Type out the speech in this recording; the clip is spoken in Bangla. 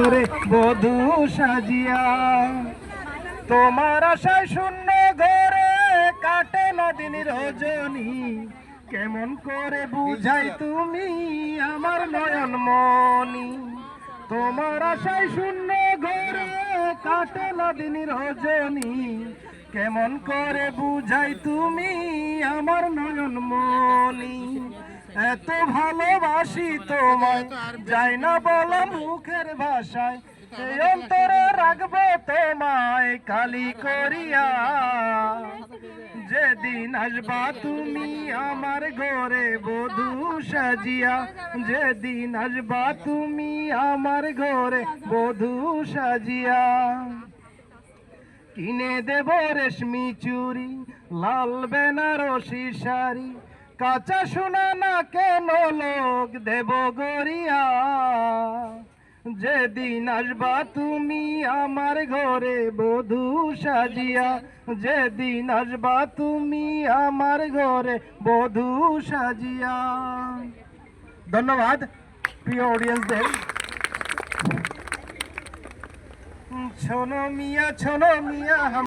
ঘরে বধূ সাজিয়া। তোমার আশায় শূন্য ঘরে কাটে না দিন রজনী, কেমন করে বুঝাই তুমি আমার নয়ন মনি। তোমার আশায় শূন্য ঘরে কাটে না দিন রজনী, কেমন করে বুঝাই তুমি আমার নয়ন মনি। এত ভালোবাসি তোমায় যাই না বলা মুখের ভাষায়, এই অন্তরে রাখবো তোমায় কালি করিয়া। যেদিন আসবা তুমি আমার ঘরে বধূ সাজিয়া, যেদিন আসবা তুমি আমার ঘরে বধূ সাজিয়া। কিনে দেব রেশমি চুরি, লাল বেনারসি শাড়ি, কাঁচা সোনা না কেন লোক দেব গড়িয়া। যেদিন আসবা তুমি আমার ঘরে বধূ সাজিয়া, যেদিন আসবা তুমি আমার ঘরে বধূ সাজিয়া। ধন্যবাদ প্রিয় অডিয়েন্সদের। ছোনো মিয়া